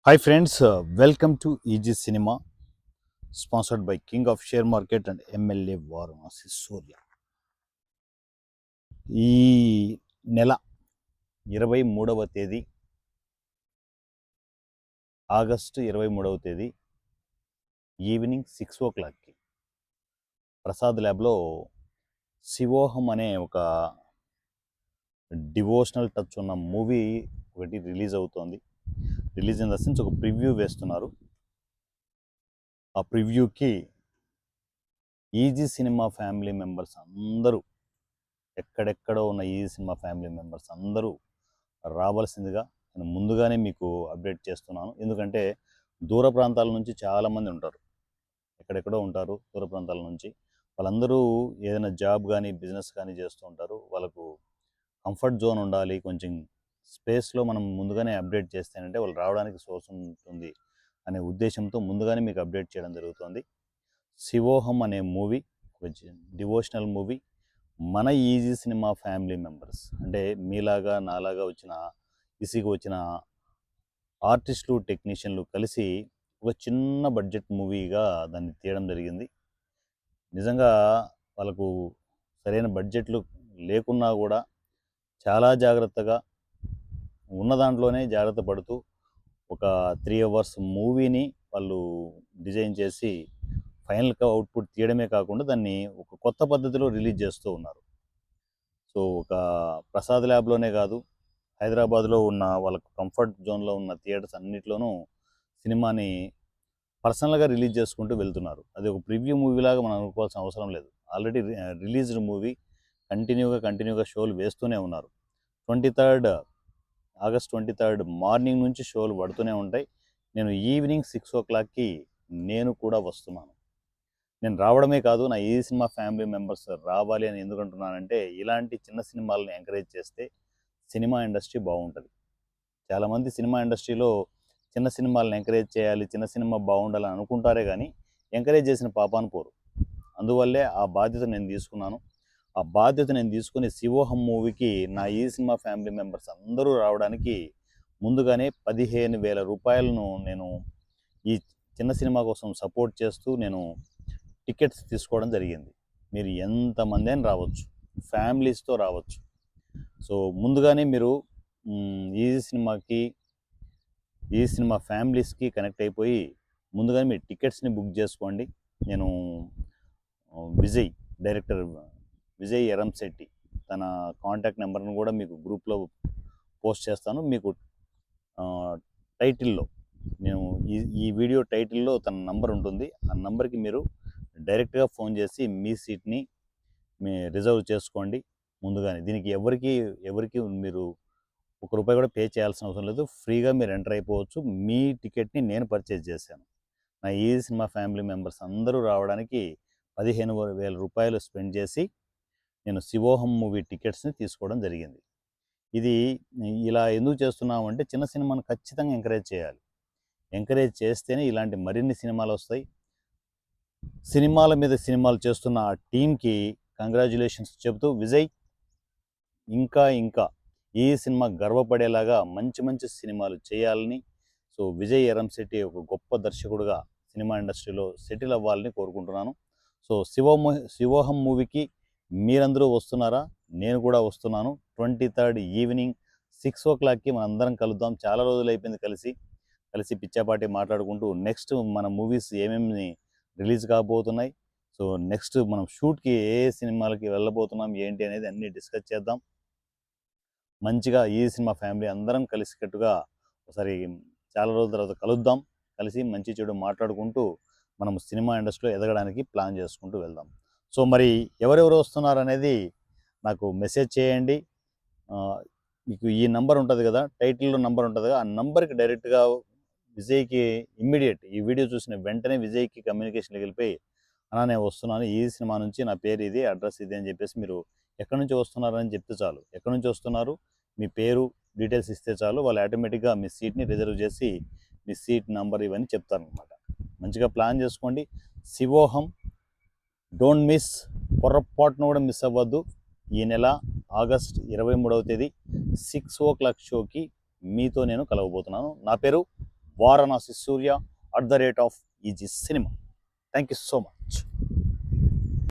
Hi friends, welcome to EG Cinema, sponsored by King of Share Market and MLA Varanasi Surya. ఈ నెల 23వ తేదీ August 23వ తేదీ evening 6 o'clockకి Prasad ల్యాబ్లో శివోహం అనే ఒక డివోషనల్ టచ్ ఉన్న మూవీ ఒకటి రిలీజ్ అవుతోంది. రిలీజ్ ఇన్ ద సెన్స్ ఒక ప్రివ్యూ వేస్తున్నారు. ఆ ప్రివ్యూకి ఈజీ సినిమా ఫ్యామిలీ మెంబర్స్ అందరూ, ఎక్కడెక్కడో ఉన్న ఈ సినిమా ఫ్యామిలీ మెంబర్స్ అందరూ రావాల్సిందిగా నేను ముందుగానే మీకు అప్డేట్ చేస్తున్నాను. ఎందుకంటే దూర ప్రాంతాల నుంచి చాలామంది ఉంటారు, ఎక్కడెక్కడో ఉంటారు దూర ప్రాంతాల నుంచి. వాళ్ళందరూ ఏదైనా జాబ్ కానీ బిజినెస్ కానీ చేస్తూ ఉంటారు. వాళ్ళకు కంఫర్ట్ జోన్ ఉండాలి, కొంచెం స్పేస్లో మనం ముందుగానే అప్డేట్ చేస్తేనంటే వాళ్ళు రావడానికి సోర్స్ ఉంటుంది అనే ఉద్దేశంతో ముందుగానే మీకు అప్డేట్ చేయడం జరుగుతుంది. శివోహం అనే మూవీ డివోషనల్ మూవీ మన ఈజీ సినిమా ఫ్యామిలీ మెంబర్స్, అంటే మీలాగా నాలాగా వచ్చిన ఆర్టిస్టులు టెక్నీషియన్లు కలిసి ఒక చిన్న బడ్జెట్ మూవీగా దాన్ని తీయడం జరిగింది. నిజంగా వాళ్ళకు సరైన బడ్జెట్లు లేకున్నా కూడా చాలా జాగ్రత్తగా ఉన్న దాంట్లోనే జాగ్రత్త పడుతూ ఒక 3 hours మూవీని వాళ్ళు డిజైన్ చేసి ఫైనల్గా అవుట్పుట్ తీయడమే కాకుండా దాన్ని ఒక కొత్త పద్ధతిలో రిలీజ్ చేస్తూ ఉన్నారు. సో ఒక ప్రసాద్ ల్యాబ్లోనే కాదు, హైదరాబాద్లో ఉన్న వాళ్ళకు కంఫర్ట్ జోన్లో ఉన్న థియేటర్స్ అన్నిట్లోనూ సినిమాని పర్సనల్గా రిలీజ్ చేసుకుంటూ వెళ్తున్నారు. అది ఒక ప్రివ్యూ మూవీలాగా మనం అనుకోవాల్సిన అవసరం లేదు. ఆల్రెడీ రిలీజ్డ్ మూవీ కంటిన్యూగా షోలు వేస్తూనే ఉన్నారు. ఆగస్ట్ 23 మార్నింగ్ నుంచి షోలు పడుతూనే ఉంటాయి. నేను ఈవినింగ్ 6 o'clockకి నేను కూడా వస్తున్నాను. నేను రావడమే కాదు, నా ఈ సినిమా ఫ్యామిలీ మెంబర్స్ రావాలి అని ఎందుకంటున్నానంటే, ఇలాంటి చిన్న సినిమాలను ఎంకరేజ్ చేస్తే సినిమా ఇండస్ట్రీ బాగుంటుంది. చాలామంది సినిమా ఇండస్ట్రీలో చిన్న సినిమాలను ఎంకరేజ్ చేయాలి, చిన్న సినిమా బాగుండాలని అనుకుంటారే కానీ ఎంకరేజ్ చేసిన పాపాను పోరు. అందువల్లే ఆ బాధ్యత నేను తీసుకున్నాను. ఆ బాధ్యత నేను తీసుకుని శివోహం మూవీకి నా ఈ సినిమా ఫ్యామిలీ మెంబర్స్ అందరూ రావడానికి ముందుగానే 15,000 రూపాయలను నేను ఈ చిన్న సినిమా కోసం సపోర్ట్ చేస్తూ నేను టికెట్స్ తీసుకోవడం జరిగింది. మీరు ఎంతమంది అయినా రావచ్చు, ఫ్యామిలీస్తో రావచ్చు. సో ముందుగానే మీరు ఈ సినిమా ఫ్యామిలీస్కి కనెక్ట్ అయిపోయి ముందుగానే మీరు టికెట్స్ని బుక్ చేసుకోండి. నేను డైరెక్టర్ విజయ్ ఎరంశెట్టి తన కాంటాక్ట్ నెంబర్ను కూడా మీకు గ్రూప్లో పోస్ట్ చేస్తాను. మీకు టైటిల్లో నేను ఈ వీడియో టైటిల్లో తన నంబర్ ఉంటుంది. ఆ నంబర్కి మీరు డైరెక్ట్గా ఫోన్ చేసి మీ సీట్ని రిజర్వ్ చేసుకోండి ముందుగానే. దీనికి ఎవరికి మీరు ₹1 కూడా పే చేయాల్సిన అవసరం లేదు. ఫ్రీగా మీరు ఎంటర్ అయిపోవచ్చు. మీ టికెట్ని నేను పర్చేజ్ చేశాను. నా ఈ సినిమా ఫ్యామిలీ మెంబర్స్ అందరూ రావడానికి 15,000 రూపాయలు స్పెండ్ చేసి నేను శివోహం మూవీ టికెట్స్ని తీసుకోవడం జరిగింది. ఇది ఇలా ఎందుకు చేస్తున్నామంటే, చిన్న సినిమాను ఖచ్చితంగా ఎంకరేజ్ చేయాలి. ఎంకరేజ్ చేస్తేనే ఇలాంటి మరిన్ని సినిమాలు వస్తాయి. సినిమాల మీద సినిమాలు చేస్తున్న ఆ టీంకి కంగ్రాచ్యులేషన్స్ చెబుతూ, విజయ్ ఇంకా ఈ సినిమా గర్వపడేలాగా మంచి సినిమాలు చేయాలని, సో విజయ్ ఎరంశెట్టి ఒక గొప్ప దర్శకుడుగా సినిమా ఇండస్ట్రీలో సెటిల్ అవ్వాలని కోరుకుంటున్నాను. సో శివోహం మూవీకి మీరందరూ వస్తున్నారా? నేను కూడా వస్తున్నాను. 23 ఈవినింగ్ 6 o'clockకి మనందరం కలుద్దాం. చాలా రోజులు అయిపోయింది కలిసి పిచ్చాపాటి మాట్లాడుకుంటూ నెక్స్ట్ మన మూవీస్ ఏమేమి రిలీజ్ కాబోతున్నాయి, సో నెక్స్ట్ మనం షూట్కి ఏ సినిమాలకి వెళ్ళబోతున్నాం ఏంటి అనేది అన్నీ డిస్కస్ చేద్దాం. మంచిగా ఈ సినిమా ఫ్యామిలీ అందరం కలిసికట్టుగా ఒకసారి చాలా రోజుల తర్వాత కలుద్దాం. కలిసి మంచి చెడు మాట్లాడుకుంటూ మనం సినిమా ఇండస్ట్రీలో ఎదగడానికి ప్లాన్ చేసుకుంటూ వెళ్దాం. సో మరి ఎవరెవరు వస్తున్నారు అనేది నాకు మెసేజ్ చేయండి. మీకు ఈ నంబర్ ఉంటుంది కదా, టైటిల్లో నంబర్ ఉంటుంది కదా, ఆ నంబర్కి డైరెక్ట్గా విజయ్కి ఇమ్మీడియట్ ఈ వీడియో చూసిన వెంటనే విజయ్కి కమ్యూనికేషన్కి వెళ్ళిపోయి, అన్నా నేను వస్తున్నాను ఈ సినిమా నుంచి, నా పేరు ఇది, అడ్రస్ ఇది అని చెప్పేసి మీరు ఎక్కడి నుంచి వస్తున్నారని చెప్తే చాలు. ఎక్కడి నుంచి వస్తున్నారు, మీ పేరు డీటెయిల్స్ ఇస్తే చాలు. వాళ్ళు ఆటోమేటిక్గా మీ సీట్ని రిజర్వ్ చేసి మీ సీట్ నంబర్ ఇవన్నీ చెప్తారనమాట. మంచిగా ప్లాన్ చేసుకోండి. శివోహం డోంట్ మిస్, పొరపాటును కూడా మిస్ అవ్వద్దు. ఈ నెల ఆగస్ట్ 23వ తేదీ 6 o'clock షోకి మీతో నేను కలవబోతున్నాను. నా పేరు Varanasi Surya @easy cinema. Thank you so much.